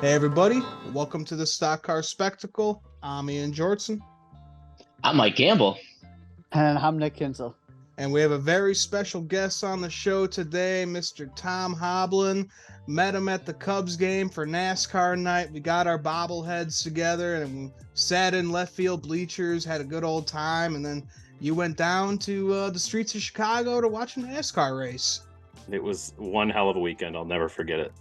Hey everybody, welcome to the Stock Car Spectacle. I'm Ian Jortson. I'm Mike Gamble. And I'm Nick Kinsel. And we have a very special guest on the show today, Mr. Tom Hoblin. Met him at the Cubs game for NASCAR night. We got our bobbleheads together and sat in left field bleachers, had a good old time, and then you went down to the streets of Chicago to watch a NASCAR race. It was one hell of a weekend. I'll never forget it.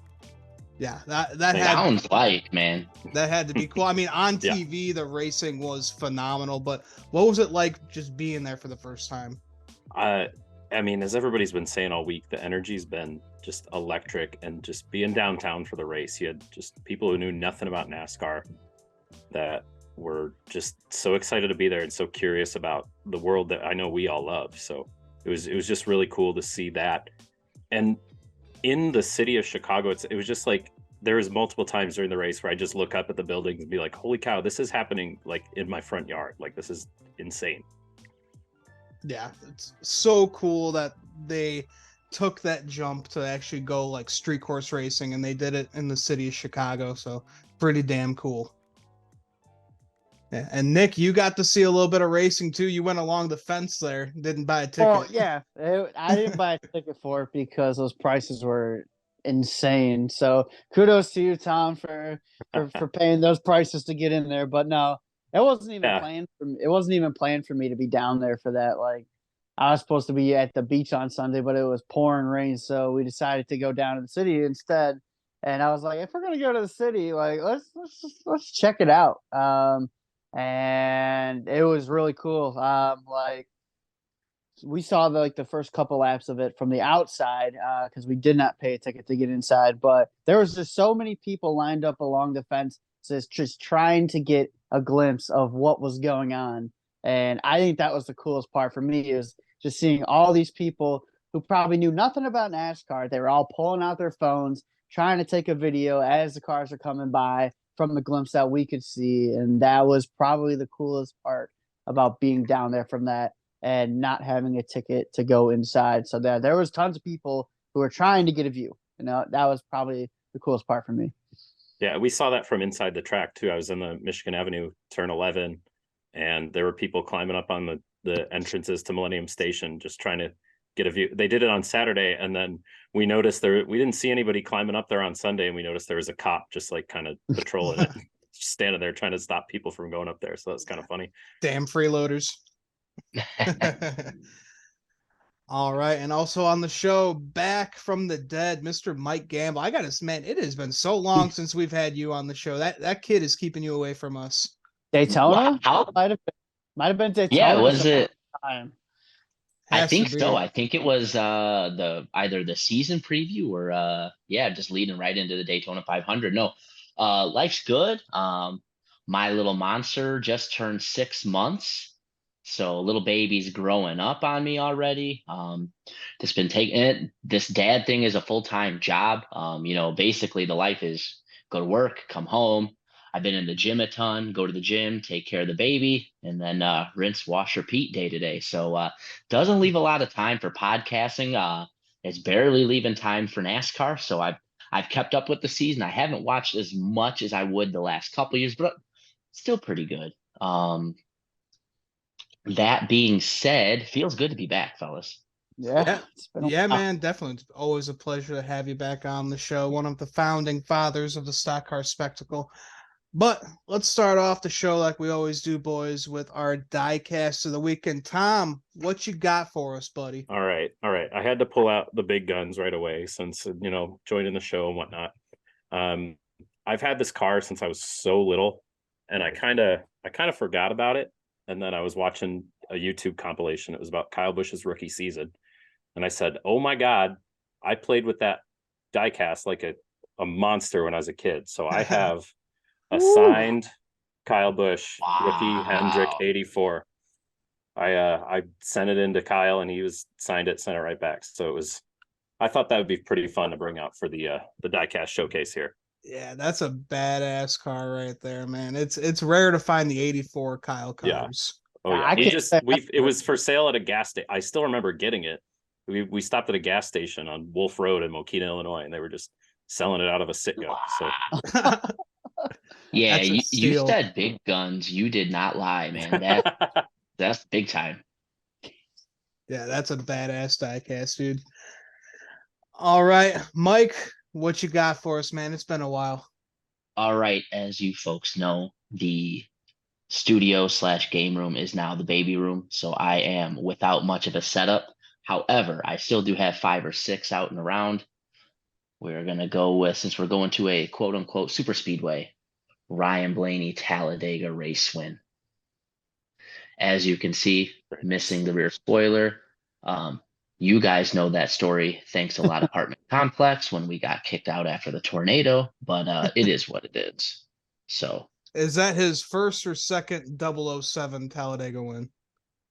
Yeah, that sounds like, man. That had to be cool. I mean, on TV, the racing was phenomenal, but what was it like just being there for the first time? I mean, as everybody's been saying all week, the energy's been just electric, and just being downtown for the race, you had just people who knew nothing about NASCAR that were just so excited to be there and so curious about the world that I know we all love. So it was just really cool to see that. And in the city of Chicago, it was just like there was multiple times during the race where I just look up at the buildings and be like, holy cow, this is happening like in my front yard. Like, this is insane. Yeah, it's so cool that they took that jump to actually go like street course racing, and they did it in the city of Chicago. So pretty damn cool. Yeah, and Nick, you got to see a little bit of racing too. You went along the fence there, didn't buy a ticket. Well, yeah, I didn't buy a ticket for it because those prices were insane. So kudos to you, Tom, for paying those prices to get in there. But no, it wasn't even planned for me. It wasn't even planned for me to be down there for that. Like, I was supposed to be at the beach on Sunday, but it was pouring rain, so we decided to go down to the city instead. And I was like, if we're gonna go to the city, like let's check it out. And it was really cool. Like, we saw the first couple laps of it from the outside because we did not pay a ticket to get inside. But there was just so many people lined up along the fence, just trying to get a glimpse of what was going on. And I think that was the coolest part for me, is just seeing all these people who probably knew nothing about NASCAR. They were all pulling out their phones, trying to take a video as the cars are coming by from the glimpse that we could see. And that was probably the coolest part about being down there from that and not having a ticket to go inside. So there was tons of people who were trying to get a view. You know, that was probably the coolest part for me. Yeah, we saw that from inside the track too. I was in the Michigan Avenue turn 11, and there were people climbing up on the entrances to Millennium Station just trying to get a view. They did it on Saturday, and then we noticed we didn't see anybody climbing up there on Sunday, and we noticed there was a cop just like kind of patrolling it, just standing there trying to stop people from going up there. So that's kind of funny. Damn freeloaders. All right, and also on the show, back from the dead, Mr. Mike Gamble. I got to, man, it has been so long since we've had you on the show. That kid is keeping you away from us. Daytona? Might have been Daytona. Yeah, was it? Time. I think so. I think it was either the season preview or just leading right into the Daytona 500. No, life's good. My little monster just turned 6 months. So little baby's growing up on me already. Just been taking it. This dad thing is a full-time job. Basically the life is go to work, come home. I've been in the gym a ton, go to the gym, take care of the baby, and then rinse, wash, repeat day to day. So doesn't leave a lot of time for podcasting. It's barely leaving time for NASCAR. So I've kept up with the season. I haven't watched as much as I would the last couple of years, but still pretty good. That being said, feels good to be back, fellas. Yeah, man, definitely. It's always a pleasure to have you back on the show. One of the founding fathers of the Stock Car Spectacle. But let's start off the show like we always do, boys, with our Diecast of the week. And Tom, what you got for us, buddy? All right. I had to pull out the big guns right away since, joining the show and whatnot. I've had this car since I was so little, and I kind of forgot about it. And then I was watching a YouTube compilation. It was about Kyle Busch's rookie season. And I said, oh my God, I played with that diecast like a a monster when I was a kid. So I have a signed Kyle Busch rookie Hendrick 84. I sent it into Kyle and he signed it, sent it right back. So I thought that would be pretty fun to bring out for the Diecast showcase here. Yeah, that's a badass car right there, man. It's rare to find the 84 Kyle cars. Yeah. Oh yeah. It was for sale at a gas station. I still remember getting it. We stopped at a gas station on Wolf Road in Mokina, Illinois, and they were just selling it out of a Citgo. So yeah, you said big guns. You did not lie, man. That's big time. Yeah, that's a badass diecast, dude. All right, Mike, what you got for us, man? It's been a while. All right, as you folks know, the studio/game room is now the baby room, so I am without much of a setup. However, I still do have 5 or 6 out and around. We're gonna go with, since we're going to a quote unquote super speedway, Ryan Blaney Talladega race win. As you can see, missing the rear spoiler. You guys know that story. Thanks a lot, apartment complex, when we got kicked out after the tornado, but it is what it is. So, is that his first or second 007 Talladega win?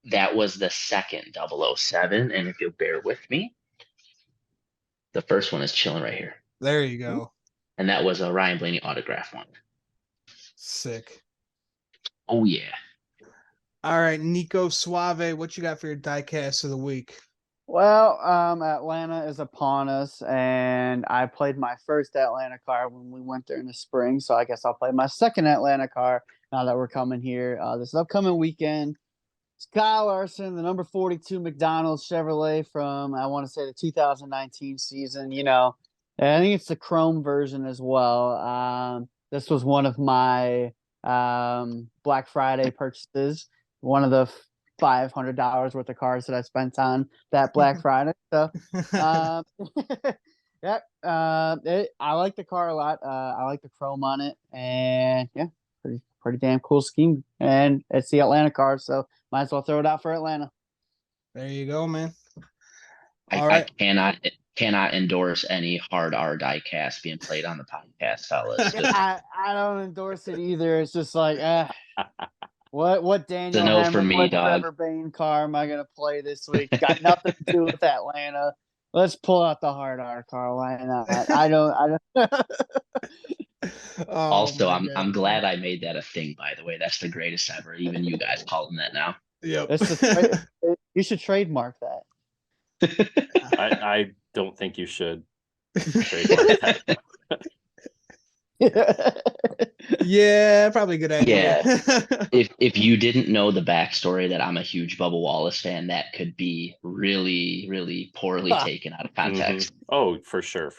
That was the second 007, and if you'll bear with me, the first one is chilling right here. There you go. And that was a Ryan Blaney autograph one. Sick. Oh yeah. All right, Nico Suave, what you got for your diecast of the week? Well, Atlanta is upon us, and I played my first Atlanta car when we went there in the spring, so I guess I'll play my second Atlanta car now that we're coming here this upcoming weekend. It's Kyle Larson, the number 42 McDonald's Chevrolet from, I want to say, the 2019 season. You know, I think it's the chrome version as well. This was one of my Black Friday purchases, one of the $500 worth of cars that I spent on that Black Friday. So, I like the car a lot. I like the chrome on it, and yeah, pretty damn cool scheme. And it's the Atlanta car, so might as well throw it out for Atlanta. There you go, man. I cannot endorse any hard R diecast being played on the podcast, fellas. I don't endorse it either. It's just like, what Daniel no Hamlin, for me, what dog. Trevor Bayne car am I gonna play this week? Got nothing to do with Atlanta. Let's pull out the hard R car. Why not? I don't. Also, I'm glad I made that a thing. By the way, that's the greatest ever. Even you guys call them that now. Yep. You should trademark that. I don't think you should trademark that. Yeah, probably a good idea. Yeah. if you didn't know the backstory that I'm a huge Bubba Wallace fan, that could be really, really poorly taken out of context. Mm-hmm. Oh, for sure.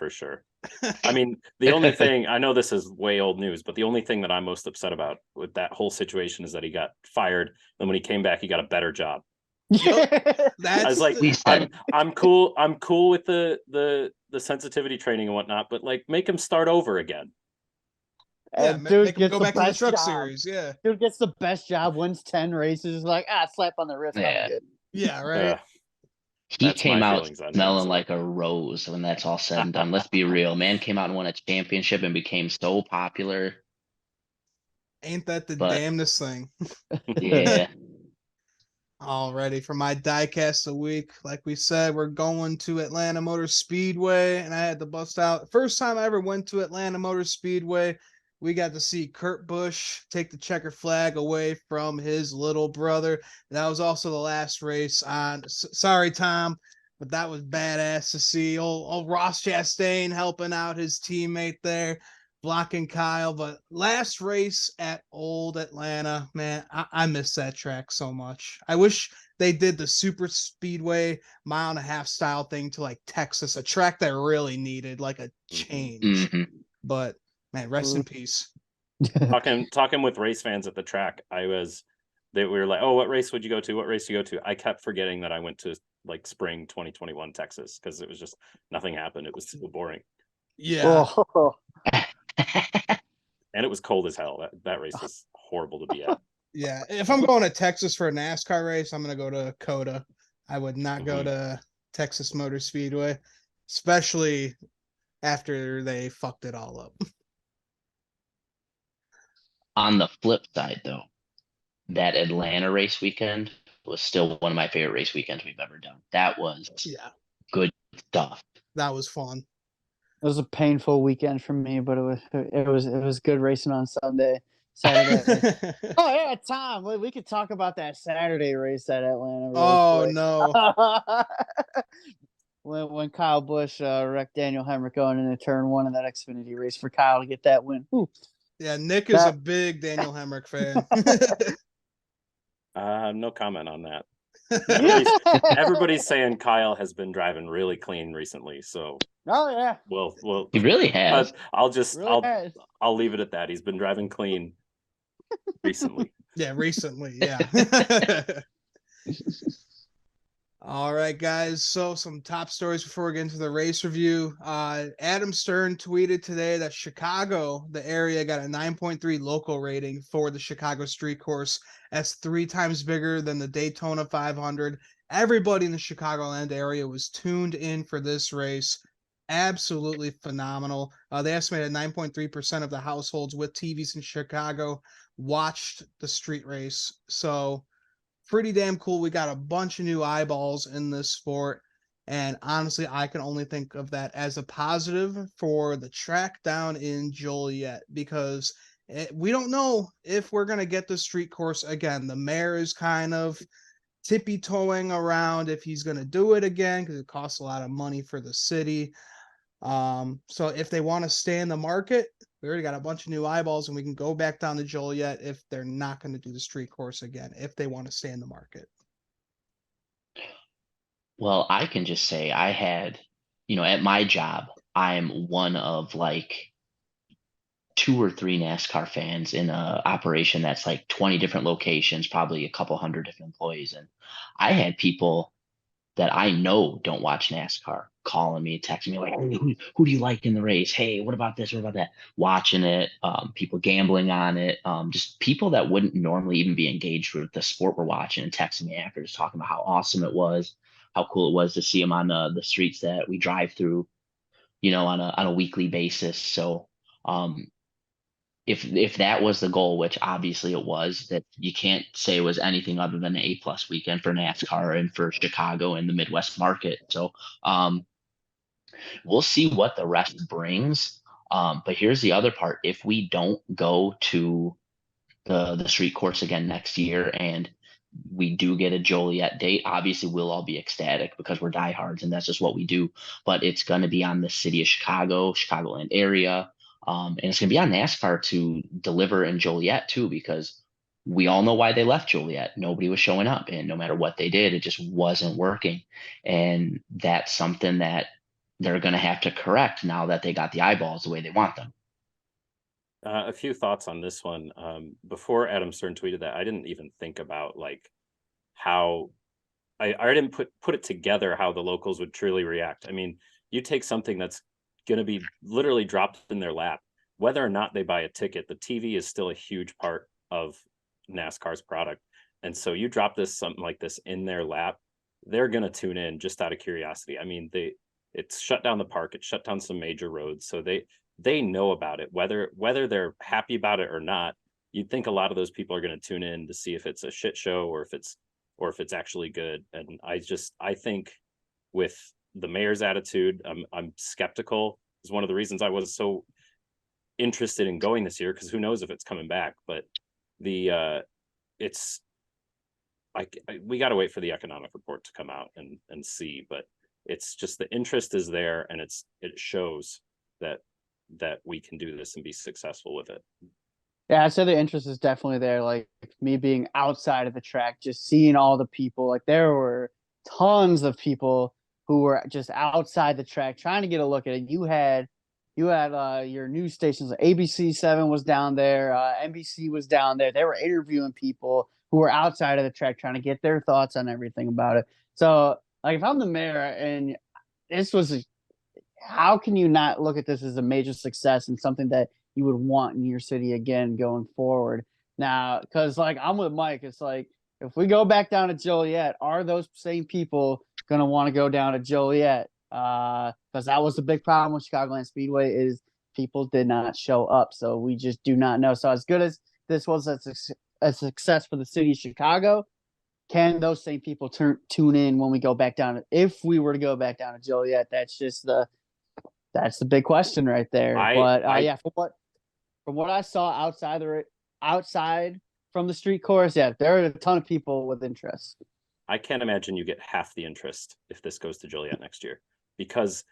I mean, the only thing, I know this is way old news, but the only thing that I'm most upset about with that whole situation is that he got fired. Then when he came back, he got a better job. I was like, I'm cool. I'm cool with the sensitivity training and whatnot, but like, make him start over again. Yeah, dude gets go back to the truck series. Yeah, dude gets the best job, wins 10 races. Like, slap on the wrist. Yeah, yeah, right. He came out smelling like a rose when that's all said and done. Let's be real, man. Came out and won a championship and became so popular. Ain't that the damnedest thing? Yeah. Alrighty, for my diecast a week, like we said, we're going to Atlanta Motor Speedway, and I had to bust out. First time I ever went to Atlanta Motor Speedway, we got to see Kurt Busch take the checker flag away from his little brother. That was also the last race on. Sorry, Tom, but that was badass to see. Old Ross Chastain helping out his teammate there, blocking Kyle. But last race at Old Atlanta, man, I miss that track so much. I wish they did the super speedway 1.5 mile style thing to like Texas, a track that really needed like a change. Mm-hmm. But man, rest in peace. Talking with race fans at the track, we were like, oh, what race would you go to? What race do you go to? I kept forgetting that I went to like spring 2021 Texas because it was just nothing happened. It was so boring. Yeah. Oh. And it was cold as hell. That race was horrible to be at. Yeah. If I'm going to Texas for a NASCAR race, I'm going to go to COTA. I would not go to Texas Motor Speedway, especially after they fucked it all up. On the flip side, though, that Atlanta race weekend was still one of my favorite race weekends we've ever done. That was good stuff. That was fun. It was a painful weekend for me, but it was good racing on Saturday. Oh yeah, Tom, we could talk about that Saturday race at Atlanta. Oh Quick. no! when Kyle Busch wrecked Daniel Hemrick going into turn 1 in that Xfinity race for Kyle to get that win. Ooh. Yeah, Nick is a big Daniel Hemrick fan. No comment on that. Everybody's saying Kyle has been driving really clean recently, so yeah. Well, he really has. I'll leave it at that. He's been driving clean recently. Yeah, recently. Yeah. All right, guys. So some top stories before we get into the race review. Adam Stern tweeted today that Chicago, the area, got a 9.3 local rating for the Chicago Street Course. That's 3 times bigger than the Daytona 500. Everybody in the Chicagoland area was tuned in for this race. Absolutely phenomenal. They estimated 9.3% of the households with TVs in Chicago watched the street race. So pretty damn cool. We got a bunch of new eyeballs in this sport. And honestly, I can only think of that as a positive for the track down in Joliet, because we don't know if we're going to get the street course again. The mayor is kind of tippy-toeing around if he's going to do it again, because it costs a lot of money for the city. So if they want to stay in the market, we already got a bunch of new eyeballs, and we can go back down to Joliet if they're not going to do the street course again, if they want to stay in the market. Well, I can just say I had, at my job, I'm one of like 2 or 3 NASCAR fans in a operation that's like 20 different locations, probably a couple hundred different employees. And I had people that I know don't watch NASCAR calling me, texting me like, hey, who do you like in the race? Hey, what about this? What about that? Watching it, people gambling on it, just people that wouldn't normally even be engaged with the sport we're watching and texting me after, just talking about how awesome it was, how cool it was to see them on the streets that we drive through, on a weekly basis. So, if that was the goal, which obviously it was, that you can't say it was anything other than an A+ weekend for NASCAR and for Chicago and the Midwest market. So we'll see what the rest brings. But here's the other part: if we don't go to the street course again next year, and we do get a Joliet date, obviously we'll all be ecstatic because we're diehards and that's just what we do. But it's going to be on the city of Chicago, Chicagoland area. And it's going to be on NASCAR to deliver in Joliet too, because we all know why they left Joliet. Nobody was showing up, and no matter what they did, it just wasn't working. And that's something that they're going to have to correct now that they got the eyeballs the way they want them. A few thoughts on this one. Before Adam Stern tweeted that, I didn't even think about like how I didn't put it together how the locals would truly react. I mean, you take something that's going to be literally dropped in their lap, whether or not they buy a ticket, the TV is still a huge part of NASCAR's product. And so you drop something like this in their lap, they're going to tune in just out of curiosity. I mean, it's shut down the park, it shut down some major roads. So they know about it, whether they're happy about it or not. You'd think a lot of those people are going to tune in to see if it's a shit show or if it's actually good. And I think with the mayor's attitude, I'm skeptical. Is one of the reasons I was so interested in going this year, because who knows if it's coming back. But we got to wait for the economic report to come out and see. But it's just the interest is there, and it shows that we can do this and be successful with it. Yeah, I'd say the interest is definitely there. Like me being outside of the track, just seeing all the people, like there were tons of people who were just outside the track trying to get a look at it. You had your news stations, like ABC7 was down there, NBC was down there. They were interviewing people who were outside of the track trying to get their thoughts on everything about it. So like if I'm the mayor and this was how can you not look at this as a major success and something that you would want in your city again going forward? Now, because like I'm with Mike, it's like if we go back down to Joliet, are those same people going to want to go down to Joliet because that was the big problem with Chicagoland Speedway is people did not show up. So we just do not know. So as good as this was a success for the city of Chicago, can those same people tune in when we go back down? If we were to go back down to Joliet, that's the big question right there. Yeah, from what I saw outside from the street course, yeah, there are a ton of people with interest. I can't imagine you get half the interest if this goes to Joliet next year, because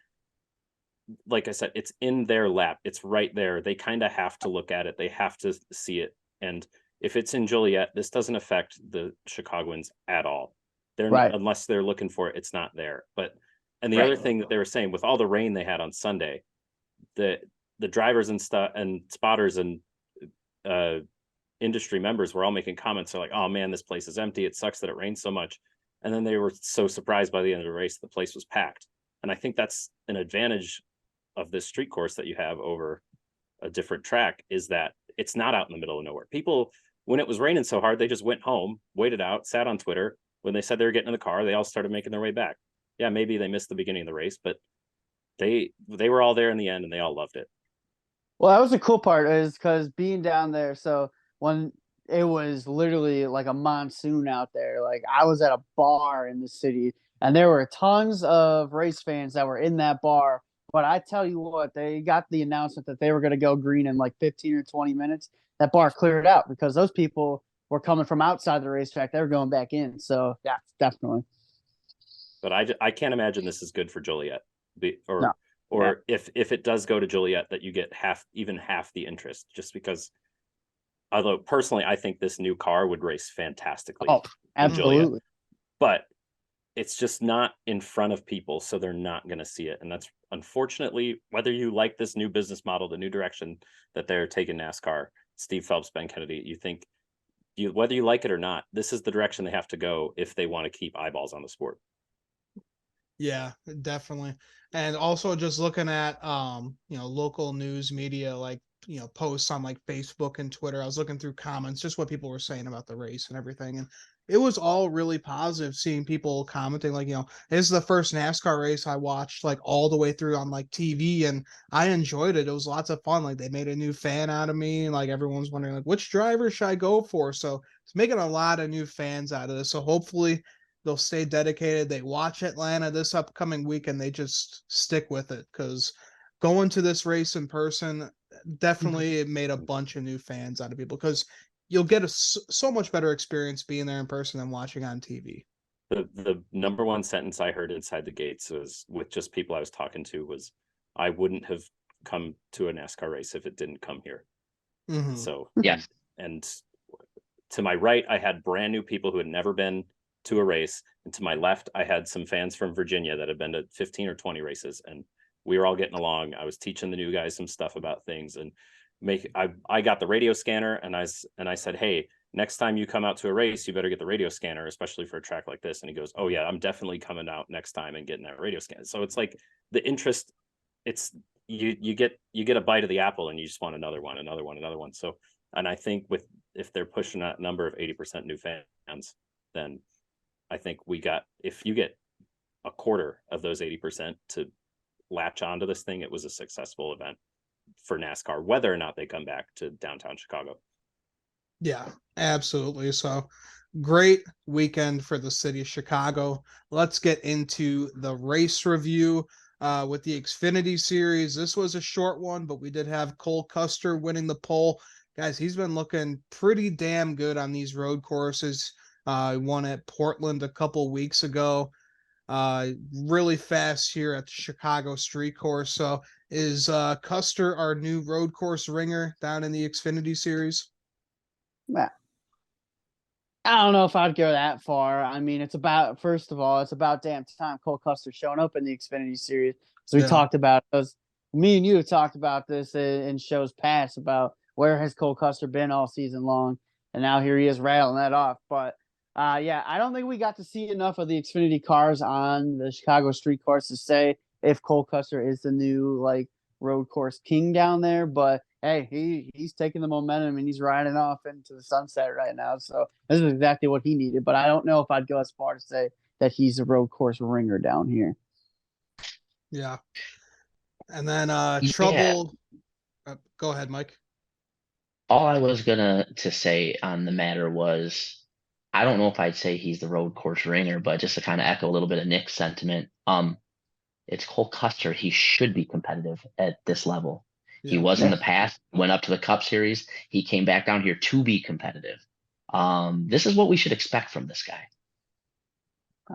like I said, it's in their lap. It's right there. They kind of have to look at it. They have to see it. And if it's in Joliet, this doesn't affect the Chicagoans at all. They're right. not, unless they're looking for it, it's not there. And the other thing that they were saying, with all the rain they had on Sunday, the drivers and stuff and spotters and industry members were all making comments. They're like, oh man, this place is empty. It sucks that it rained so much. And then they were so surprised by the end of the race, the place was packed. And I think that's an advantage of this street course that you have over a different track, is that it's not out in the middle of nowhere. People, when it was raining so hard, they just went home, waited out, sat on Twitter. When they said they were getting in the car, they all started making their way back. Yeah, maybe they missed the beginning of the race, but they were all there in the end and they all loved it. Well, that was the cool part, is because being down there, so when it was literally like a monsoon out there, like I was at a bar in the city and there were tons of race fans that were in that bar. But I tell you what, they got the announcement that they were going to go green in like 15 or 20 minutes. That bar cleared out because those people were coming from outside the racetrack. They were going back in. So yeah, definitely. But I can't imagine this is good for Joliet, No. If it does go to Joliet, that you get even half the interest, just because. Although personally, I think this new car would race fantastically. Oh, absolutely. Joliet, but it's just not in front of people, so they're not going to see it. And that's unfortunately, whether you like this new business model, the new direction that they're taking NASCAR, Steve Phelps, Ben Kennedy, whether you like it or not, this is the direction they have to go if they want to keep eyeballs on the sport. Yeah, definitely. And also just looking at local news media, like posts on like Facebook and Twitter. I was looking through comments, just what people were saying about the race and everything, and it was all really positive, seeing people commenting like, this is the first NASCAR race I watched like all the way through on like TV, and I enjoyed it. It was lots of fun. Like they made a new fan out of me, and like everyone's wondering like which driver should I go for. So it's making a lot of new fans out of this. So hopefully they'll stay dedicated. They watch Atlanta this upcoming week and they just stick with it, because going to this race in person definitely it made a bunch of new fans out of people, because you'll get a so much better experience being there in person than watching on TV. The number one sentence I heard inside the gates was, with just people I was talking to, was, I wouldn't have come to a NASCAR race if it didn't come here. Mm-hmm. So yes. And to my right, I had brand new people who had never been to a race, and to my left I had some fans from Virginia that had been to 15 or 20 races, and we were all getting along. I was teaching the new guys some stuff about things, and I got the radio scanner, and I said, hey, next time you come out to a race, you better get the radio scanner, especially for a track like this. And he goes, oh yeah, I'm definitely coming out next time and getting that radio scanner. So it's like the interest, it's you get a bite of the apple and you just want another one. So, and I think if they're pushing that number of 80% new fans, then I think if you get a quarter of those 80% to latch onto this thing, it was a successful event for NASCAR, whether or not they come back to downtown Chicago. Yeah, absolutely. So great weekend for the city of Chicago. Let's get into the race review with the Xfinity series. This was a short one, but we did have Cole Custer winning the pole. Guys, he's been looking pretty damn good on these road courses. He won at Portland a couple weeks ago. Really fast here at the Chicago street course. So is Custer our new road course ringer down in the Xfinity series? I don't know if I'd go that far. I mean, first of all, it's about damn time Cole Custer showing up in the Xfinity series. So we talked about this. Me and you have talked about this in shows past about where has Cole Custer been all season long, and now here he is rattling that off. But yeah, I don't think we got to see enough of the Xfinity cars on the Chicago street course to say if Cole Custer is the new road course king down there. But hey, he's taking the momentum and he's riding off into the sunset right now. So this is exactly what he needed. But I don't know if I'd go as far to say that he's a road course ringer down here. Yeah. And then Yeah. trouble. Go ahead, Mike. All I was gonna to say on the matter was, I don't know if I'd say he's the road course ringer, but just to kind of echo a little bit of Nick's sentiment, it's Cole Custer. He should be competitive at this level. He Yeah. was in the past, went up to the Cup Series. He came back down here to be competitive. This is what we should expect from this guy.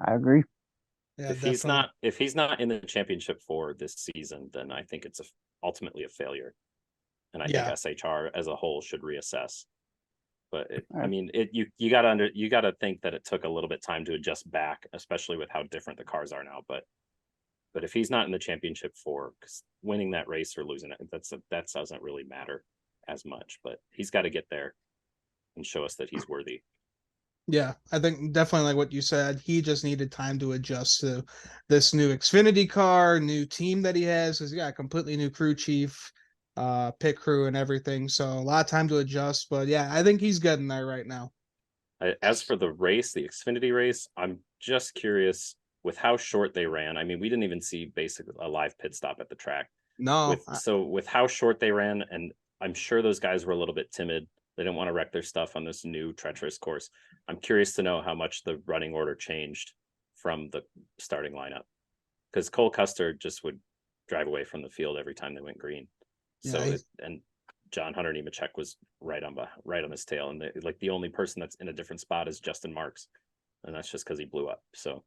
I agree. Yeah, if he's not in the championship for this season, then I think it's ultimately a failure, and I think SHR as a whole should reassess. But I mean, you gotta think that it took a little bit time to adjust back, especially with how different the cars are now. But if he's not in the championship for winning that race or losing it, that doesn't really matter as much. But he's got to get there and show us that he's worthy. Yeah, I think definitely like what you said, he just needed time to adjust to this new Xfinity car, new team that he has, because he got a completely new crew chief, pit crew and everything. So a lot of time to adjust. But yeah, I think he's getting there right now. As for the race, the Xfinity race, I'm just curious with how short they ran. I mean, we didn't even see basically a live pit stop at the track. No. With how short they ran, and I'm sure those guys were a little bit timid. They didn't want to wreck their stuff on this new treacherous course. I'm curious to know how much the running order changed from the starting lineup, because Cole Custer just would drive away from the field every time they went green. So and John Hunter Nemechek was right on his tail, and the only person that's in a different spot is Justin Marks, and that's just because he blew up. So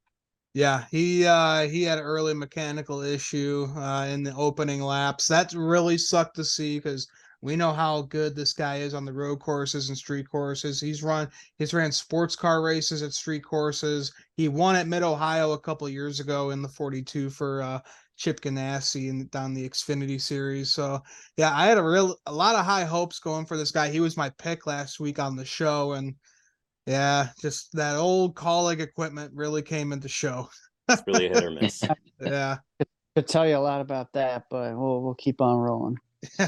yeah, he had an early mechanical issue in the opening laps. That really sucked to see because we know how good this guy is on the road courses and street courses. He's ran sports car races at street courses. He won at Mid Ohio a couple years ago in the 42 for Chip Ganassi and down the Xfinity series. So yeah, I had a lot of high hopes going for this guy. He was my pick last week on the show, and yeah, just that old Colleague equipment really came into show. it's really a hit or miss. Yeah. Could tell you a lot about that, but we'll keep on rolling.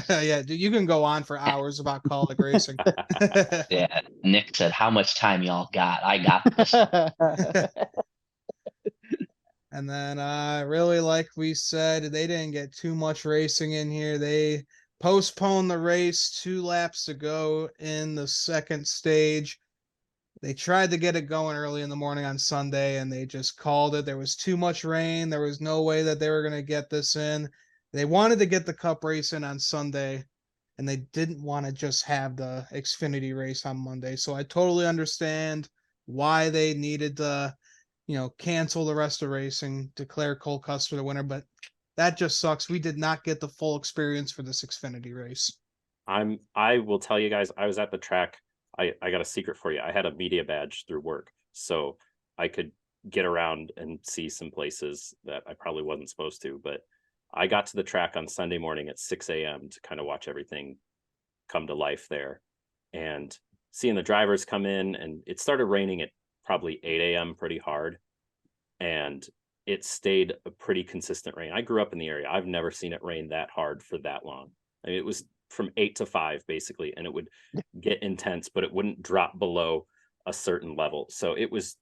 Yeah, you can go on for hours about Colleague racing. Yeah, Nick said, "How much time y'all got? I got this." And then really like we said, they didn't get too much racing in here. They postponed the race 2 laps to go in the second stage. They tried to get it going early in the morning on Sunday, and they just called it. There was too much rain. There was no way that they were going to get this in. They wanted to get the Cup race in on Sunday, and they didn't want to just have the Xfinity race on Monday. So I totally understand why they needed to, cancel the rest of racing, declare Cole Custer the winner, but that just sucks. We did not get the full experience for this Xfinity race. I will tell you guys, I was at the track. I got a secret for you. I had a media badge through work, so I could get around and see some places that I probably wasn't supposed to. But I got to the track on Sunday morning at 6 a.m. to kind of watch everything come to life there, and seeing the drivers come in, and it started raining at probably 8 a.m. pretty hard, and it stayed a pretty consistent rain. I grew up in the area. I've never seen it rain that hard for that long. I mean, it was from 8 to 5 basically, and it would get intense, but it wouldn't drop below a certain level. So it was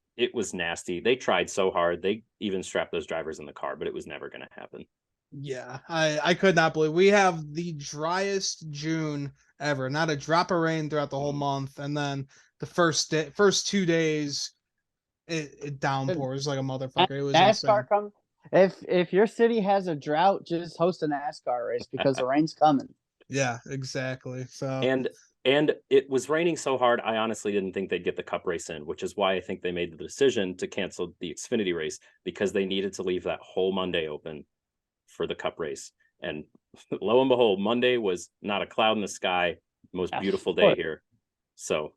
nasty. They tried so hard. They even strapped those drivers in the car, but it was never going to happen. Yeah, I could not believe we have the driest June ever. Not a drop of rain throughout the whole month, and then the first 2 days it downpours like a motherfucker. It was NASCAR insane. comes. If your city has a drought, just host a NASCAR race because the rain's coming. Yeah, exactly. So and it was raining so hard, I honestly didn't think they'd get the Cup race in, which is why I think they made the decision to cancel the Xfinity race, because they needed to leave that whole Monday open for the Cup race. And lo and behold, Monday was not a cloud in the sky, most beautiful day here. So,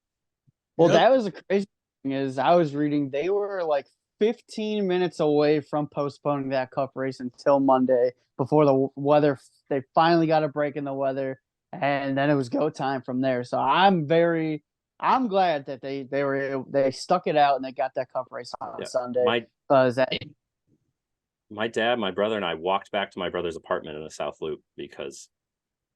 that was the crazy thing is I was reading they were like 15 minutes away from postponing that Cup race until Monday before the weather. They finally got a break in the weather, and then it was go time from there. So I'm glad that they stuck it out and they got that Cup race on Sunday. My dad, my brother, and I walked back to my brother's apartment in the South Loop because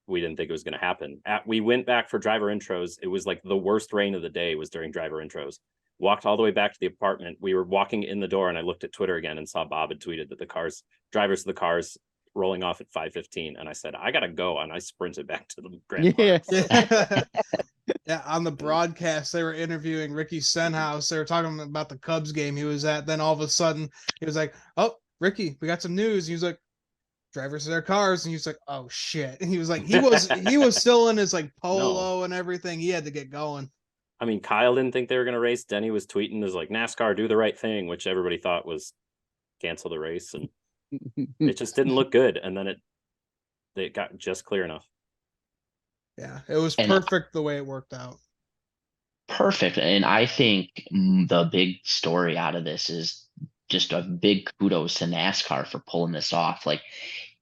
we didn't think it was going to happen. We went back for driver intros. It was like the worst rain of the day was during driver intros. walked all the way back to the apartment. We were walking in the door, and I looked at Twitter again and saw Bob had tweeted that the drivers of the cars rolling off at 5:15, and I said, I gotta go, and I sprinted back to the Grand Park. Yeah, on the broadcast, they were interviewing Ricky Senhouse. They were talking about the Cubs game he was at. Then all of a sudden, he was like, "Oh, Ricky, we got some news." He was like, "Drivers of their cars," and he was like, "Oh shit!" And he was like, he was still in his like polo and everything. He had to get going. I mean, Kyle didn't think they were going to race. Denny was tweeting, "Was like NASCAR, do the right thing," which everybody thought was cancel the race, and it just didn't look good. And then it got just clear enough. Yeah, it was perfect the way it worked out. Perfect. And I think the big story out of this is just a big kudos to NASCAR for pulling this off. Like,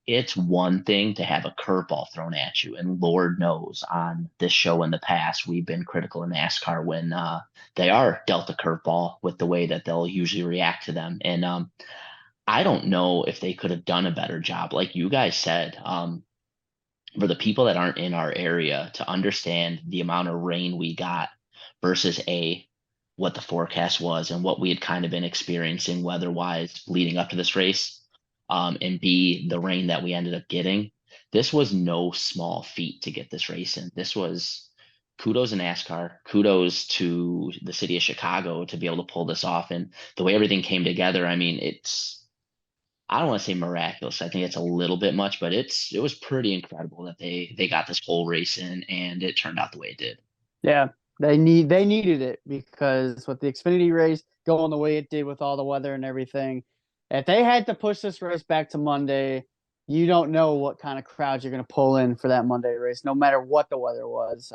it's one thing to have a curveball thrown at you, and Lord knows on this show in the past, we've been critical of NASCAR when they are dealt a curveball with the way that they'll usually react to them. And I don't know if they could have done a better job. Like you guys said, for the people that aren't in our area to understand the amount of rain we got versus what the forecast was and what we had kind of been experiencing weather-wise leading up to this race, and B, the rain that we ended up getting. This was no small feat to get this race in. This was kudos to NASCAR, kudos to the city of Chicago to be able to pull this off. And the way everything came together, I mean, I don't want to say miraculous. I think it's a little bit much, but it was pretty incredible that they got this whole race in and it turned out the way it did. Yeah, they needed it, because with the Xfinity race going the way it did with all the weather and everything, if they had to push this race back to Monday, you don't know what kind of crowds you're going to pull in for that Monday race, no matter what the weather was.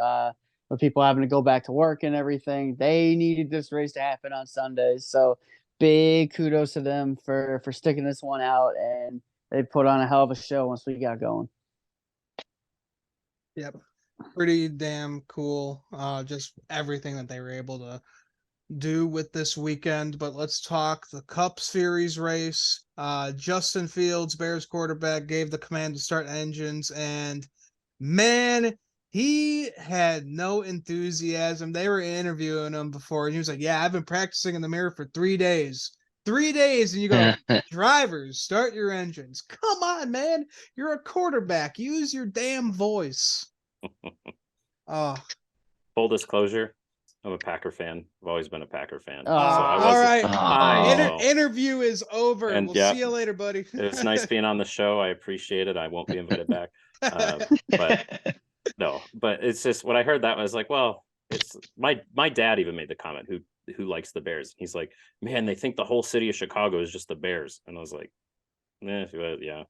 With people having to go back to work and everything, they needed this race to happen on Sundays. So big kudos to them for sticking this one out, and they put on a hell of a show once we got going. Yep. Pretty damn cool. Just everything that they were able to do with this weekend. But let's talk the Cup Series race. Justin Fields, Bears quarterback, gave the command to start engines, and man, he had no enthusiasm. They were interviewing him before, and he was like, "Yeah, I've been practicing in the mirror for 3 days." 3 days, and you go, "Drivers, start your engines." Come on, man. You're a quarterback. Use your damn voice. Full disclosure, I'm a Packer fan. I've always been a Packer fan. So all right. Interview is over. And we'll see you later, buddy. It was nice being on the show. I appreciate it. I won't be invited back. But it's just when I heard that, I was like, well, it's my dad even made the comment who likes the Bears. He's like, man, they think the whole city of Chicago is just the Bears. And I was like, yeah.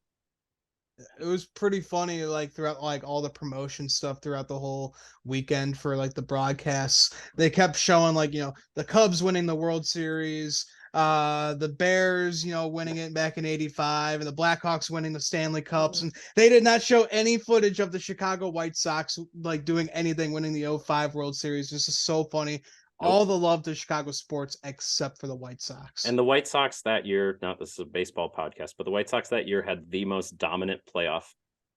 It was pretty funny, like throughout like all the promotion stuff throughout the whole weekend for like the broadcasts. They kept showing like, the Cubs winning the World Series, the Bears, winning it back in '85, and the Blackhawks winning the Stanley Cups. And they did not show any footage of the Chicago White Sox like doing anything, winning the '05 World Series. This is so funny. Nope. All the love to Chicago sports except for the White Sox. And the White Sox that year, this is a baseball podcast, but the White Sox that year had the most dominant playoff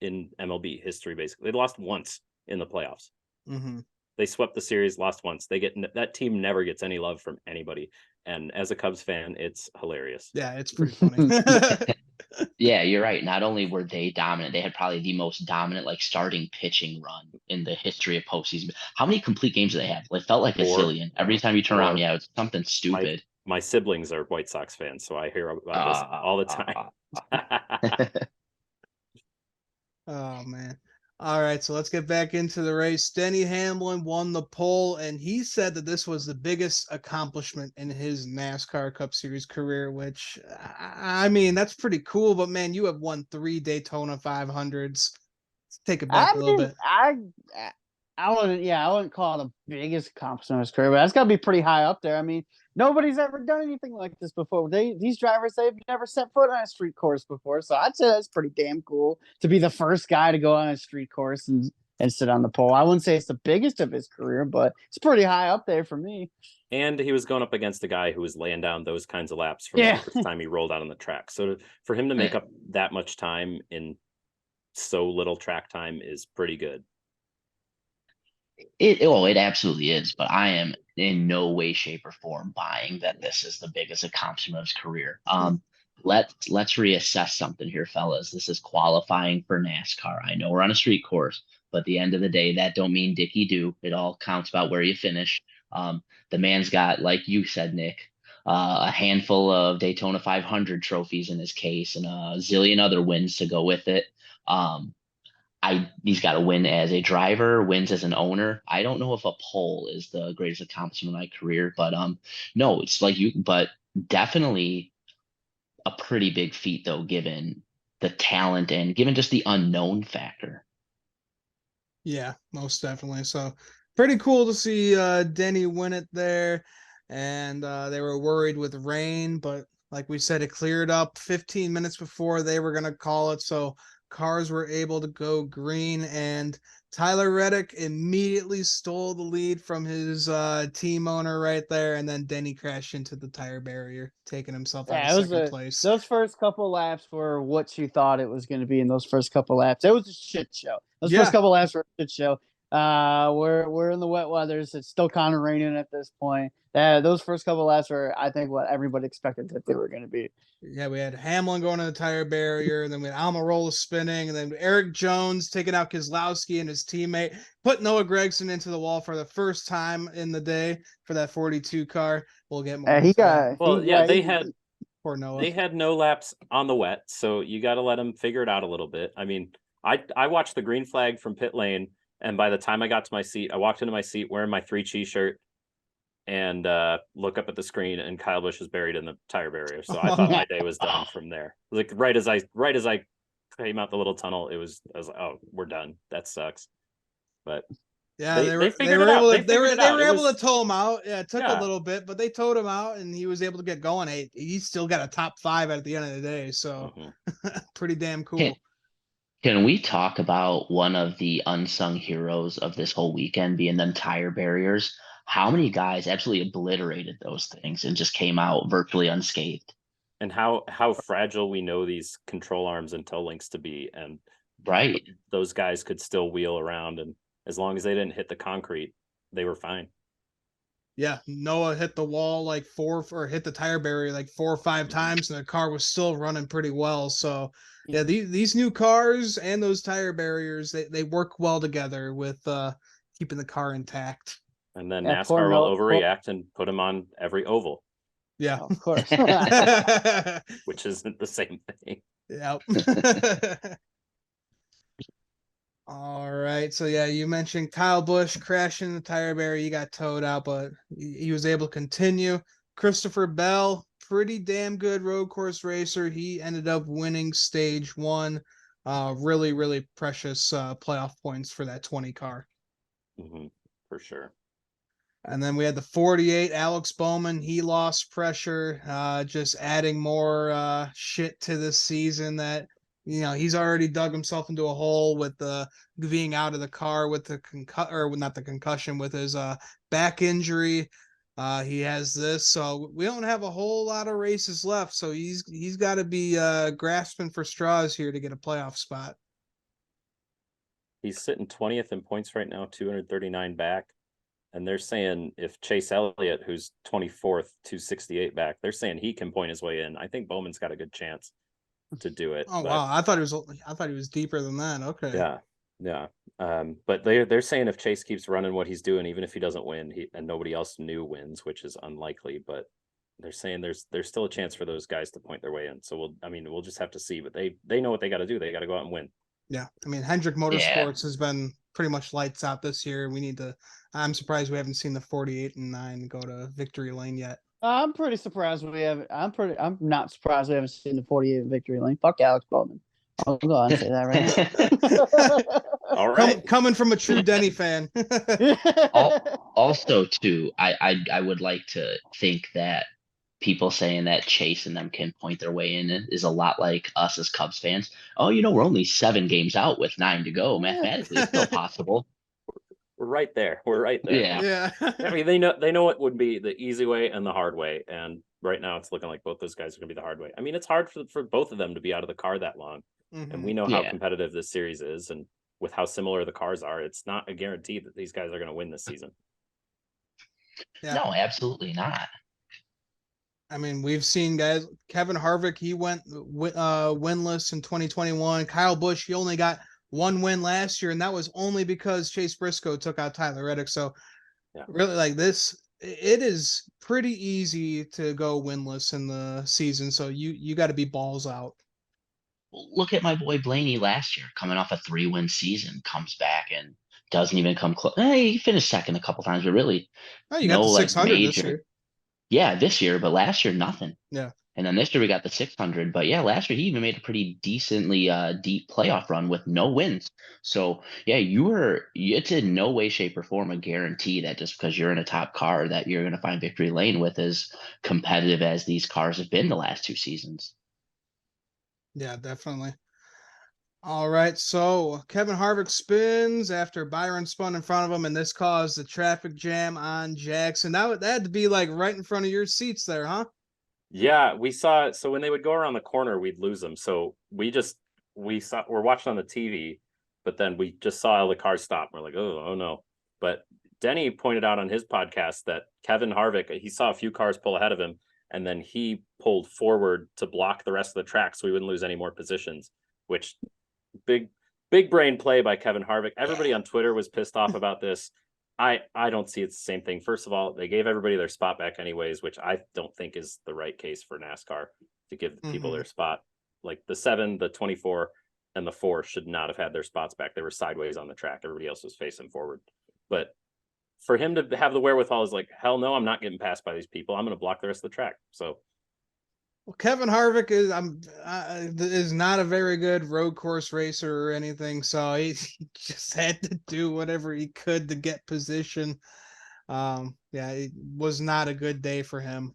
in MLB history, basically. They lost once in the playoffs. Mm-hmm. They swept the series, lost once. That team never gets any love from anybody. And as a Cubs fan, it's hilarious. Yeah, it's pretty funny. Yeah, you're right. Not only were they dominant, they had probably the most dominant starting pitching run in the history of postseason. How many complete games do they have? It felt like a zillion. Every time you turn around, it's something stupid. My siblings are White Sox fans, so I hear about this all the time. Oh, man. All right, so let's get back into the race. Denny Hamlin won the pole, and he said that this was the biggest accomplishment in his NASCAR Cup Series career, which, I mean, that's pretty cool. But, man, you have won 3 Daytona 500s. Let's take it back a little bit. I wouldn't call it the biggest accomplishment of his career, but that's got to be pretty high up there. I mean, nobody's ever done anything like this before. These drivers, they've never set foot on a street course before. So I'd say that's pretty damn cool to be the first guy to go on a street course and sit on the pole. I wouldn't say it's the biggest of his career, but it's pretty high up there for me. And he was going up against a guy who was laying down those kinds of laps from the first time he rolled out on the track. So for him to make up that much time in so little track time is pretty good. It absolutely is, but I am in no way, shape, or form buying that this is the biggest accomplishment of his career. Let's reassess something here, fellas. This is qualifying for NASCAR. I know we're on a street course, but at the end of the day, that don't mean dicky do. It all counts about where you finish. The man's got, like you said, Nick, a handful of Daytona 500 trophies in his case and a zillion other wins to go with it. He's got to win as a driver, wins as an owner. I don't know if a pole is the greatest accomplishment of my career, but no, it's like but definitely a pretty big feat though, given the talent and given just the unknown factor. Yeah, most definitely. So pretty cool to see Denny win it there. And they were worried with rain, but like we said, it cleared up 15 minutes before they were going to call it. So cars were able to go green, and Tyler Reddick immediately stole the lead from his team owner right there. And then Denny crashed into the tire barrier, taking himself out of second place. Those first couple laps were what you thought it was going to be in those first couple laps. It was a shit show. Those first couple laps were a shit show. We're in the wet weathers. It's still kind of raining at this point. Those first couple laps were, I think, what everybody expected that they were going to be. Yeah, we had Hamlin going to the tire barrier, and then we had Almirola spinning, and then Eric Jones taking out Keselowski and his teammate, put Noah Gragson into the wall for the first time in the day for that 42 car. We'll get more. They had no laps on the wet, so you got to let them figure it out a little bit. I mean, I watched the green flag from pit lane, and by the time I got to my seat, I walked into my seat wearing my 3 Cheese shirt and look up at the screen, and Kyle Busch is buried in the tire barrier. So I thought my day was done from there. Like right as I came out the little tunnel, I was like, oh, we're done. That sucks. But yeah, they were able to tow him out. Yeah, it took a little bit, but they towed him out, and he was able to get going. He still got a top 5 at the end of the day. So pretty damn cool. Can we talk about one of the unsung heroes of this whole weekend being them tire barriers? How many guys absolutely obliterated those things and just came out virtually unscathed? And how fragile we know these control arms and toe links to be. And right, those guys could still wheel around, and as long as they didn't hit the concrete, they were fine. Yeah, Noah hit the wall hit the tire barrier like 4 or 5 times, and the car was still running pretty well. So yeah, these new cars and those tire barriers, they work well together with keeping the car intact. And then NASCAR will overreact and put them on every oval. Yeah, of course. Which isn't the same thing. Yep. All right. So yeah, you mentioned Kyle Busch crashing the tire barrier. He got towed out, but he was able to continue. Christopher Bell, pretty damn good road course racer. He ended up winning stage 1. Really, really precious playoff points for that 20 car. For sure. And then we had the 48, Alex Bowman. He lost pressure, just adding more shit to this season that, he's already dug himself into a hole with being out of the car with the concussion, with his back injury. He has this, so we don't have a whole lot of races left. So he's got to be grasping for straws here to get a playoff spot. He's sitting 20th in points right now, 239 back. And they're saying if Chase Elliott, who's 24th, 268 back, they're saying he can point his way in. I think Bowman's got a good chance to do it. Oh, wow. I thought he was deeper than that. Okay. Yeah. But they're saying if Chase keeps running what he's doing, even if he doesn't win, and nobody else new wins, which is unlikely, but they're saying there's still a chance for those guys to point their way in. So we'll just have to see. But they know what they got to do. They got to go out and win. Yeah. I mean, Hendrick Motorsports has been pretty much lights out this year. I'm surprised we haven't seen the 48 and 9 go to victory lane yet. I'm pretty surprised we haven't. I'm not surprised we haven't seen the 48 victory lane. Fuck Alex Bowman. I'll go on and say that right now. All right. Coming from a true Denny fan. Also, too, I would like to think that people saying that Chase and them can point their way in is a lot like us as Cubs fans. Oh, we're only 7 games out with 9 to go. Mathematically, it's still possible. We're right there. Yeah. I mean, they know what would be the easy way and the hard way. And right now it's looking like both those guys are going to be the hard way. I mean, it's hard for both of them to be out of the car that long. Mm-hmm. And we know how competitive this series is. And with how similar the cars are, it's not a guarantee that these guys are going to win this season. Yeah. No, absolutely not. I mean, we've seen guys. Kevin Harvick, he went winless in 2021. Kyle Busch, he only got one win last year, and that was only because Chase Briscoe took out Tyler Reddick. So, really, like this, it is pretty easy to go winless in the season. So you got to be balls out. Look at my boy Blaney last year, coming off a 3-win season, comes back and doesn't even come close. He finished second a couple times, but really, Oh, you got no the like 600 this major. year. Yeah, this year, but last year nothing. Yeah. And then this year we got the 600. But yeah, last year he even made a pretty decently deep playoff run with no wins. So yeah, it's in no way, shape, or form a guarantee that just because you're in a top car that you're going to find victory lane with as competitive as these cars have been the last 2 seasons. Yeah, definitely. All right, so Kevin Harvick spins after Byron spun in front of him, and this caused the traffic jam on Jackson. That had to be like right in front of your seats there, huh? Yeah, we saw. So when they would go around the corner, we'd lose them. So we're watching on the TV, but then we just saw all the cars stop. We're like, oh no. But Denny pointed out on his podcast that Kevin Harvick, he saw a few cars pull ahead of him, and then he pulled forward to block the rest of the track so we wouldn't lose any more positions, which big brain play by Kevin Harvick. Everybody on Twitter was pissed off about this. I don't see it's the same thing. First of all, they gave everybody their spot back anyways, which I don't think is the right case for NASCAR to give people their spot. Like the 7, the 24, and the 4 should not have had their spots back. They were sideways on the track. Everybody else was facing forward. But for him to have the wherewithal is like, hell no, I'm not getting passed by these people. I'm going to block the rest of the track. So Well, Kevin Harvick is not a very good road course racer or anything, so he just had to do whatever he could to get position. It was not a good day for him.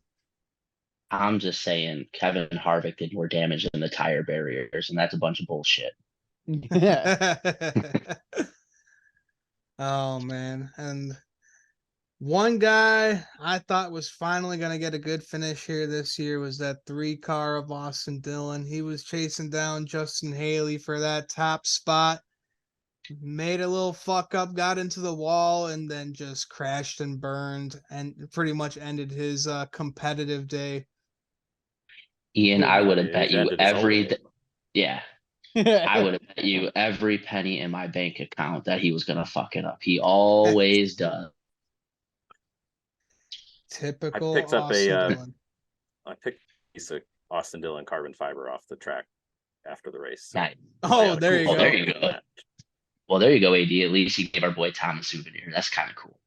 I'm just saying Kevin Harvick did more damage than the tire barriers, and that's a bunch of bullshit. Yeah. Oh man, and one guy I thought was finally going to get a good finish here this year was that 3 car of Austin Dillon. He was chasing down Justin Haley for that top spot, made a little fuck up, got into the wall, and then just crashed and burned and pretty much ended his competitive day. Ian, I would have bet you yeah. I would have bet you every penny in my bank account that he was going to fuck it up. He always does. Typical Austin Dillon. I picked a piece of Austin Dillon carbon fiber off the track after the race. So Nice. There you go. There you go. Well, there you go, AD. At least he gave our boy Tom a souvenir. That's kind of cool.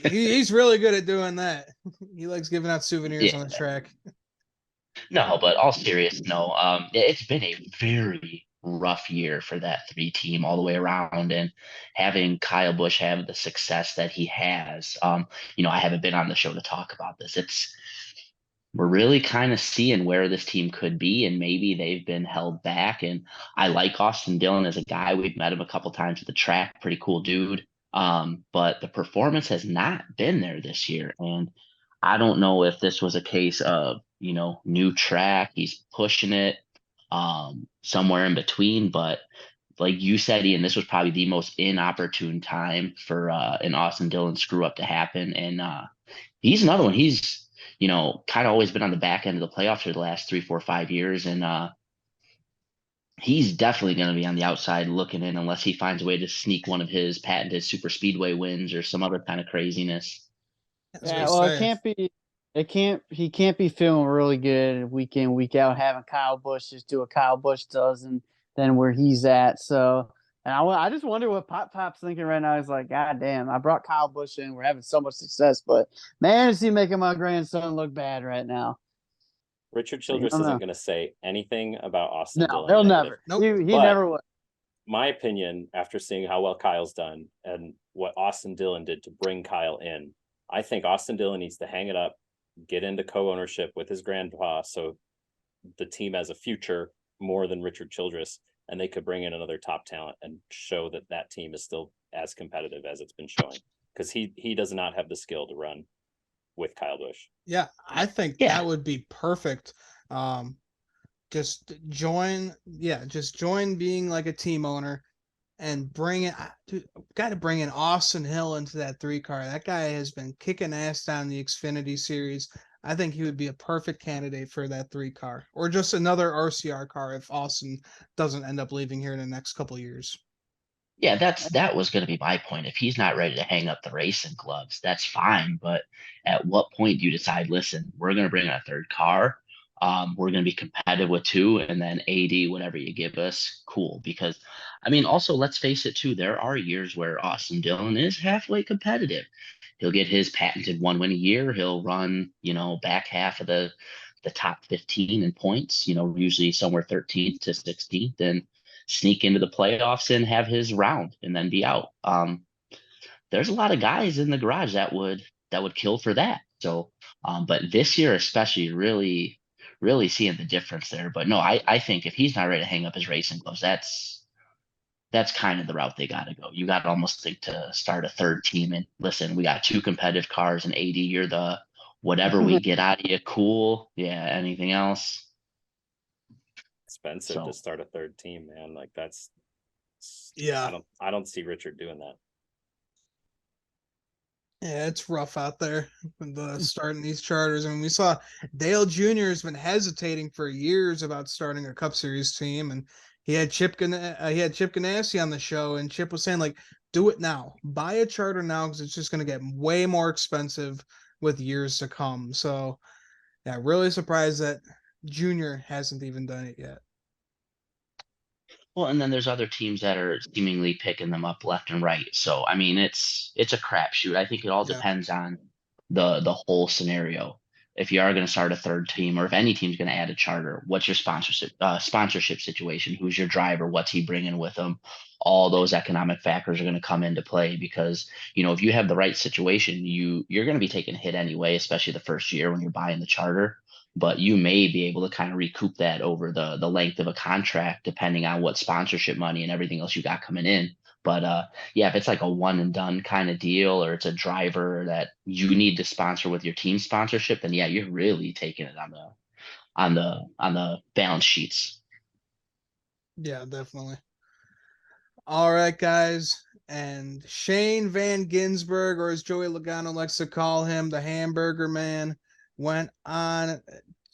He's really good at doing that. He likes giving out souvenirs on the track. No, but all serious, no. It's been a very rough year for that 3 team all the way around, and having Kyle Busch have the success that he has. I haven't been on the show to talk about this. We're really kind of seeing where this team could be, and maybe they've been held back. And I like Austin Dillon as a guy. We've met him a couple times at the track. Pretty cool dude. But the performance has not been there this year. And I don't know if this was a case of, new track, he's pushing it, somewhere in between. But like you said, Ian, this was probably the most inopportune time for an Austin Dillon screw up to happen. And he's another one. He's, kind of always been on the back end of the playoffs for the last 3, 4, 5 years. And he's definitely going to be on the outside looking in unless he finds a way to sneak one of his patented super speedway wins or some other kind of craziness. Yeah, well, he can't be feeling really good week in, week out, having Kyle Busch just do what Kyle Busch does and then where he's at. So, and I just wonder what Pop's thinking right now. He's like, God damn, I brought Kyle Busch in. We're having so much success, but man, is he making my grandson look bad right now? Richard Childress isn't going to say anything about Austin Dillon. No, he'll never. Nope. He never would. My opinion, after seeing how well Kyle's done and what Austin Dillon did to bring Kyle in, I think Austin Dillon needs to hang it up, get into co-ownership with his grandpa so the team has a future more than Richard Childress, and they could bring in another top talent and show that team is still as competitive as it's been showing, because he does not have the skill to run with Kyle Busch. Yeah, I think that would be perfect. Just join being like a team owner and bring it. Dude, got to bring in Austin Hill into that 3 car. That guy has been kicking ass down the Xfinity series. I think he would be a perfect candidate for that 3 car, or just another RCR car if Austin doesn't end up leaving here in the next couple of years. Yeah, that was going to be my point. If he's not ready to hang up the racing gloves, that's fine. But at what point do you decide, listen, we're going to bring in a third car. We're going to be competitive with 2, and then AD, whatever you give us, cool. Because, I mean, also, let's face it, too, there are years where Austin Dillon is halfway competitive. He'll get his patented 1 win a year. He'll run, back half of the top 15 in points, usually somewhere 13th to 16th. And sneak into the playoffs and have his round and then be out. There's a lot of guys in the garage that would kill for that. So, but this year especially, really, really seeing the difference there. But no, I think if he's not ready to hang up his racing gloves, that's kind of the route they got to go. You got to almost think to start a third team and listen. We got 2 competitive cars, and AD, you're the whatever we get out of you. Cool, yeah. Anything else? Expensive to start a third team, man. Like that's I don't see Richard doing that. Yeah, it's rough out there starting these charters. I mean, we saw Dale Jr. has been hesitating for years about starting a Cup Series team, and he had Chip Ganassi on the show, and Chip was saying, like, do it now, buy a charter now, because it's just going to get way more expensive with years to come. So, yeah, really surprised that Junior hasn't even done it yet. Well, and then there's other teams that are seemingly picking them up left and right. So I mean, it's a crapshoot. I think it all depends on the whole scenario. If you are going to start a third team, or if any team's going to add a charter, what's your sponsorship situation? Who's your driver? What's he bringing with him? All those economic factors are going to come into play because if you have the right situation, you're going to be taking a hit anyway, especially the first year when you're buying the charter. But you may be able to kind of recoup that over the length of a contract, depending on what sponsorship money and everything else you got coming in. But yeah, if it's like a one and done kind of deal, or it's a driver that you need to sponsor with your team sponsorship, then yeah, you're really taking it on the balance sheets. Yeah, definitely. All right, guys. And Shane Van Ginsberg, or as Joey Logano likes to call him, the Hamburger Man, went on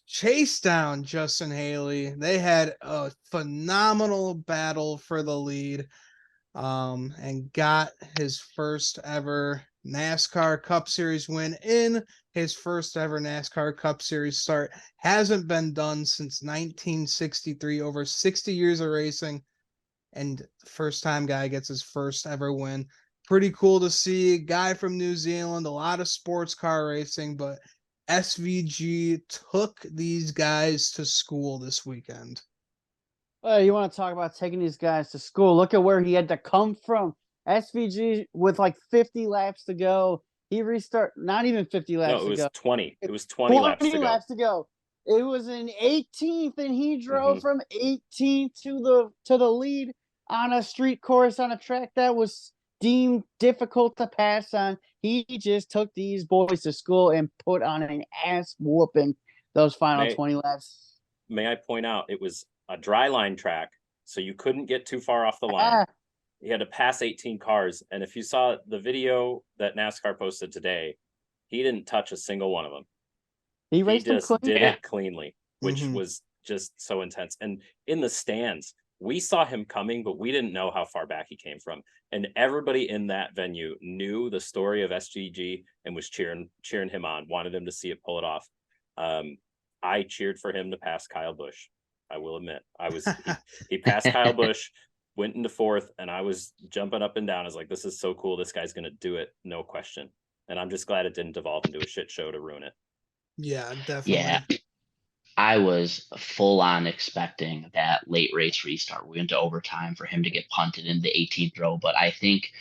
chase down Justin Haley. They had a phenomenal battle for the lead, and got his first ever NASCAR Cup Series win in his first ever NASCAR Cup Series start. Hasn't been done since 1963, over 60 years of racing, and first time guy gets his first ever win. Pretty cool to see. Guy from New Zealand, a lot of sports car racing, but SVG took these guys to school this weekend. Well, you want to talk about taking these guys to school? Look at where he had to come from. SVG with like 50 laps to go. He not even 50 laps to go. No, it was 20. It was 20 laps to go. It was in 18th, and he drove from 18th to the lead on a street course on a track that was deemed difficult to pass on. He just took these boys to school and put on an ass whooping those final 20 laps. May I point out, it was a dry line track, so you couldn't get too far off the line. You had to pass 18 cars, and if you saw the video that NASCAR posted today, he didn't touch a single one of them. He just did it cleanly, which was just so intense. And in the stands, we saw him coming, but we didn't know how far back he came from. And everybody in that venue knew the story of SGG and was cheering him on, wanted him to see it pull it off. I cheered for him to pass Kyle Busch. I will admit, he passed Kyle Busch, went into fourth, and I was jumping up and down. I was like, this is so cool. This guy's going to do it. No question. And I'm just glad it didn't devolve into a shit show to ruin it. Yeah, definitely. Yeah. I was full on expecting that late race restart. We went to overtime for him to get punted in the 18th row. But I think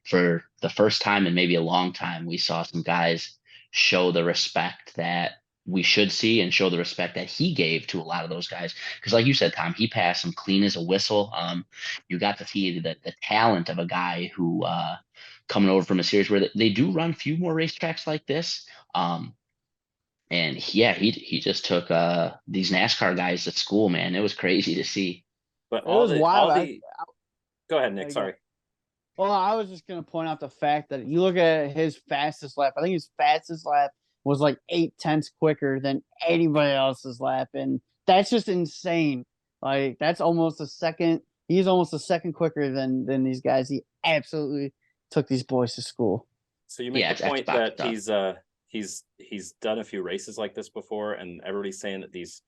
for the first time in maybe a long time, we saw some guys show the respect that we should see and show the respect that he gave to a lot of those guys. Because like you said, Tom, he passed them clean as a whistle. You got to see the talent of a guy who coming over from a series where they do run few more racetracks like this. And yeah, he just took these NASCAR guys to school, man. It was crazy to see. But Go ahead, Nick. Sorry. Well, I was just going to point out the fact that you look at his fastest lap. I think his fastest lap was like 0.8 quicker than anybody else's lap. And that's just insane. Like, that's almost a second. He's almost a second quicker than these guys. He absolutely took these boys to school. So you make the point that he's done a few races like this before, and everybody's saying that these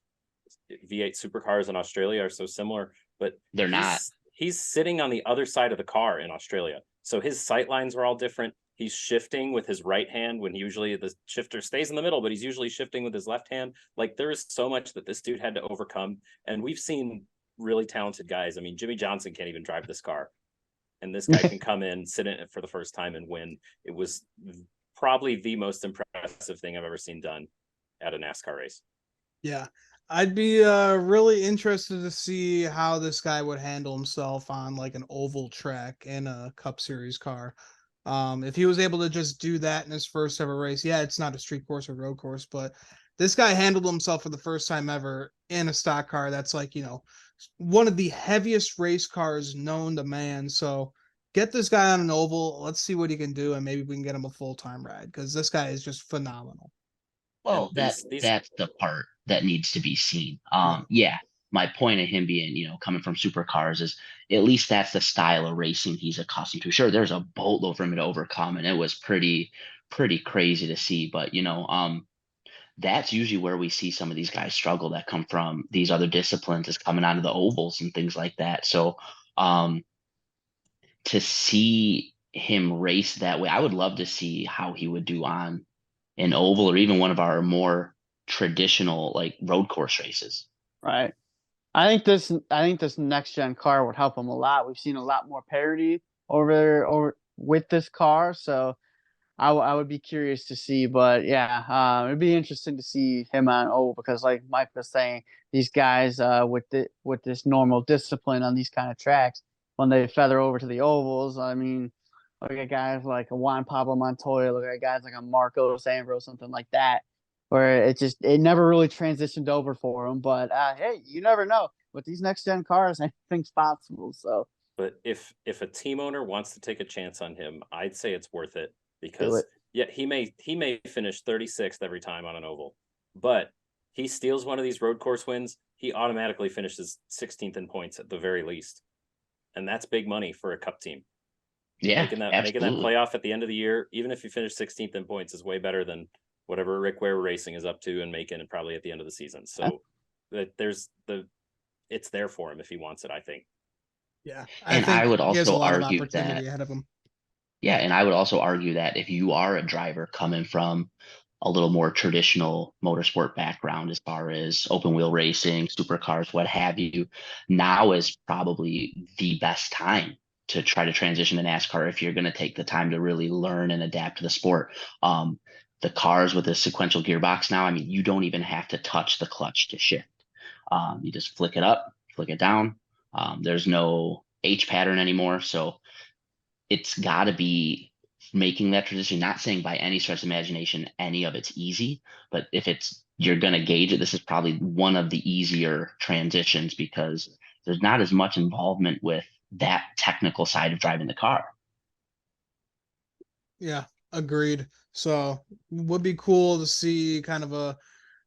V8 supercars in Australia are so similar, but they're not. He's sitting on the other side of the car in Australia. So his sight lines are all different. He's shifting with his right hand when usually the shifter stays in the middle, but he's usually shifting with his left hand. Like, there is so much that this dude had to overcome. And we've seen really talented guys. I mean, Jimmy Johnson can't even drive this car. And this guy can come in, sit in it for the first time and win. It was probably the most impressive thing I've ever seen done at a NASCAR race. Yeah. I'd be really interested to see how this guy would handle himself on like an oval track in a Cup Series car. If he was able to just do that in his first ever race, yeah, it's not a street course or road course, but this guy handled himself for the first time ever in a stock car. That's like, one of the heaviest race cars known to man. So get this guy on an oval. Let's see what he can do, and maybe we can get him a full-time ride because this guy is just phenomenal. Well, that's the part that needs to be seen. Yeah, my point of him being, coming from supercars is at least that's the style of racing he's accustomed to. Sure, there's a boatload for him to overcome, and it was pretty crazy to see. But that's usually where we see some of these guys struggle that come from these other disciplines, is coming onto the ovals and things like that. So to see him race that way, I would love to see how he would do on an oval or even one of our more traditional like road course races. Right. I think this next gen car would help him a lot. We've seen a lot more parity over with this car, so I would be curious to see. But yeah, it'd be interesting to see him on oval because, like Mike was saying, these guys with this normal discipline on these kind of tracks, when they feather over to the ovals, I mean, look at guys like a Juan Pablo Montoya, look at guys like a Marcos Ambrose, something like that, where it never really transitioned over for him. But hey, you never know. With these next gen cars, anything's possible. So, but if a team owner wants to take a chance on him, I'd say it's worth it because he may finish 36th every time on an oval, but he steals one of these road course wins, he automatically finishes 16th in points at the very least, and that's big money for a Cup team. Yeah, making that playoff at the end of the year, even if you finish 16th in points, is way better than whatever Rick Ware Racing is up to and making it probably at the end of the season. So it's there for him if he wants it, I think. Yeah, I would also argue that ahead of him. Yeah, and I would also argue that if you are a driver coming from a little more traditional motorsport background as far as open wheel racing, supercars, what have you, now is probably the best time to try to transition to NASCAR if you're going to take the time to really learn and adapt to the sport. The cars with a sequential gearbox now, I mean, you don't even have to touch the clutch to shift. You just flick it up, flick it down. There's no H pattern anymore. So it's got to be making that transition, not saying by any stretch of imagination any of it's easy, but if you're going to gauge it, this is probably one of the easier transitions because there's not as much involvement with that technical side of driving the car. Yeah, agreed. So would be cool to see kind of a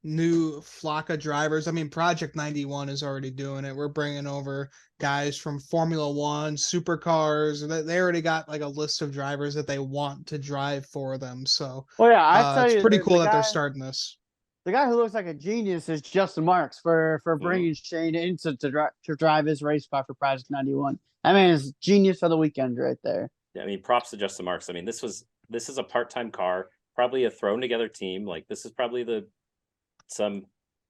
new flock of drivers. I mean, Project 91 is already doing it. We're bringing over guys from Formula One, supercars. They already got like a list of drivers that they want to drive for them. So, I tell it's you, pretty cool that they're starting this. The guy who looks like a genius is Justin Marks for bringing Shane in to drive his race car for Project 91. I mean, it's genius for the weekend right there. Yeah, I mean, props to Justin Marks. I mean, this is a part-time car, probably a thrown together team. Like, this is probably some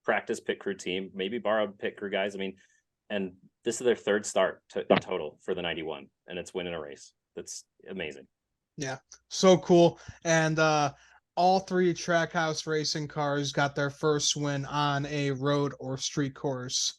practice pit crew team, maybe borrowed pit crew guys. I mean, and this is their third start in total for the 91, and it's winning a race. That's amazing. Yeah, so cool. And all three Trackhouse racing cars got their first win on a road or street course.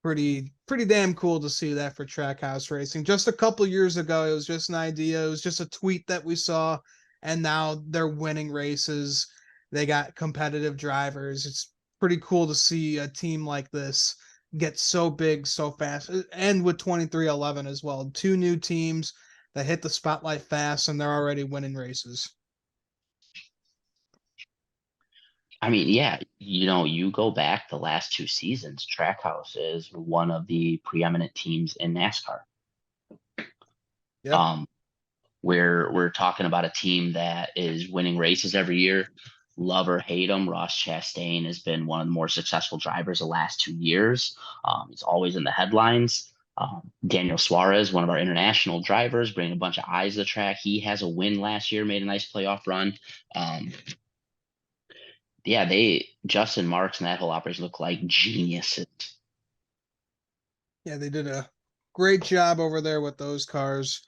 Pretty damn cool to see that for Trackhouse racing. Just a couple years ago, it was just an idea. It was just a tweet that we saw, and now they're winning races. They got competitive drivers. It's pretty cool to see a team like this get so big so fast, and with 2311 as well. 2 new teams that hit the spotlight fast, and they're already winning races. I mean, yeah, you go back the last 2 seasons, Trackhouse is one of the preeminent teams in NASCAR. Yeah. We're talking about a team that is winning races every year. Love or hate him, Ross Chastain has been one of the more successful drivers the last 2 years. He's always in the headlines. Daniel Suarez, one of our international drivers, bringing a bunch of eyes to the track. He has a win last year, made a nice playoff run. Yeah, Justin Marks and that whole operation look like geniuses. Yeah, they did a great job over there with those cars.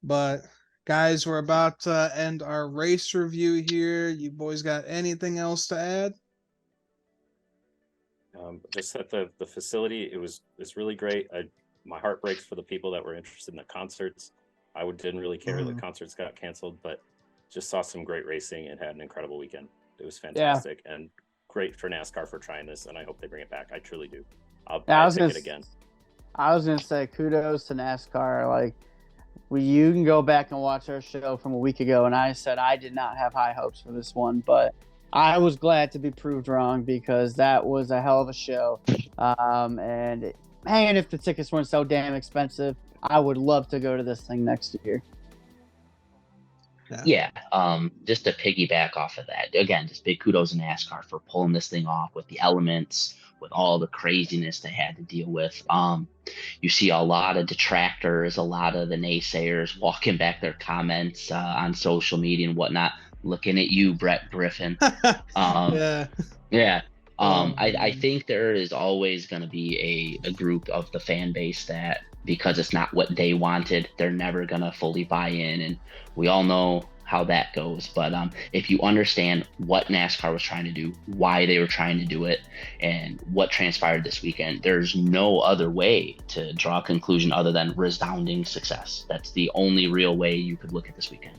But guys, we're about to end our race review here. You boys got anything else to add? Just at the facility, it's really great. My heart breaks for the people that were interested in the concerts. I didn't really care that concerts got canceled, but just saw some great racing and had an incredible weekend. It was fantastic and great for NASCAR for trying this, and I hope they bring it back. I truly do. I'll take it again. I was gonna say kudos to NASCAR. Like, you can go back and watch our show from a week ago, and I said I did not have high hopes for this one, but I was glad to be proved wrong because that was a hell of a show. And man, if the tickets weren't so damn expensive, I would love to go to this thing next year. Yeah. Just to piggyback off of that, again, just big kudos to NASCAR for pulling this thing off with the elements, with all the craziness they had to deal with. You see a lot of detractors, a lot of the naysayers walking back their comments on social media and whatnot, looking at you, Brett Griffin. Yeah. I think there is always going to be a group of the fan base that, because it's not what they wanted, they're never going to fully buy in. And we all know how that goes. But if you understand what NASCAR was trying to do, why they were trying to do it, and what transpired this weekend, there's no other way to draw a conclusion other than resounding success. That's the only real way you could look at this weekend.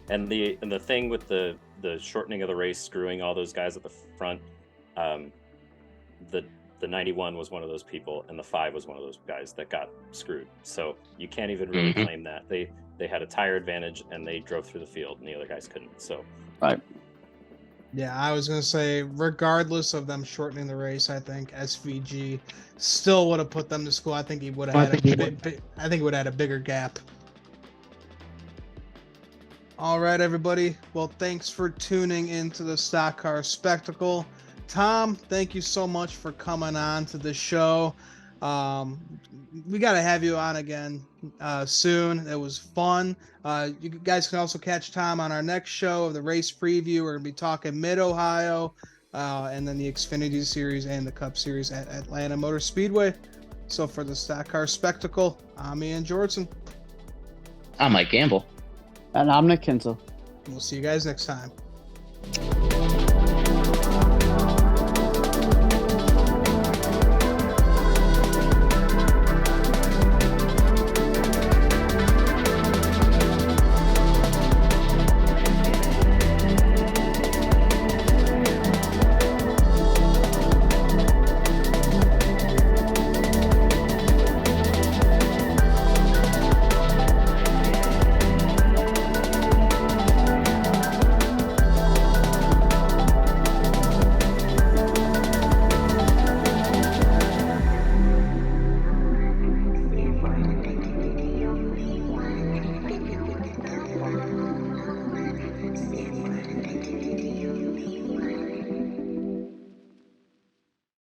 And the thing with the shortening of the race, screwing all those guys at the front, the 91 was one of those people, and the 5 was one of those guys that got screwed. So you can't even really claim that. They had a tire advantage, and they drove through the field, and the other guys couldn't. So, right. Yeah, I was gonna say, regardless of them shortening the race, I think SVG still would have put them to school. I think he would have had a bigger gap. All right, everybody. Well, thanks for tuning into the Stock Car Spectacle. Tom, thank you so much for coming on to the show. We got to have you on again soon. It was fun. You guys can also catch Tom on our next show of the race preview. We're going to be talking Mid-Ohio and then the Xfinity Series and the Cup Series at Atlanta Motor Speedway. So for the Stock Car Spectacle, I'm Ian Jordan. I'm Mike Gamble. And I'm Nick Kinsel. We'll see you guys next time.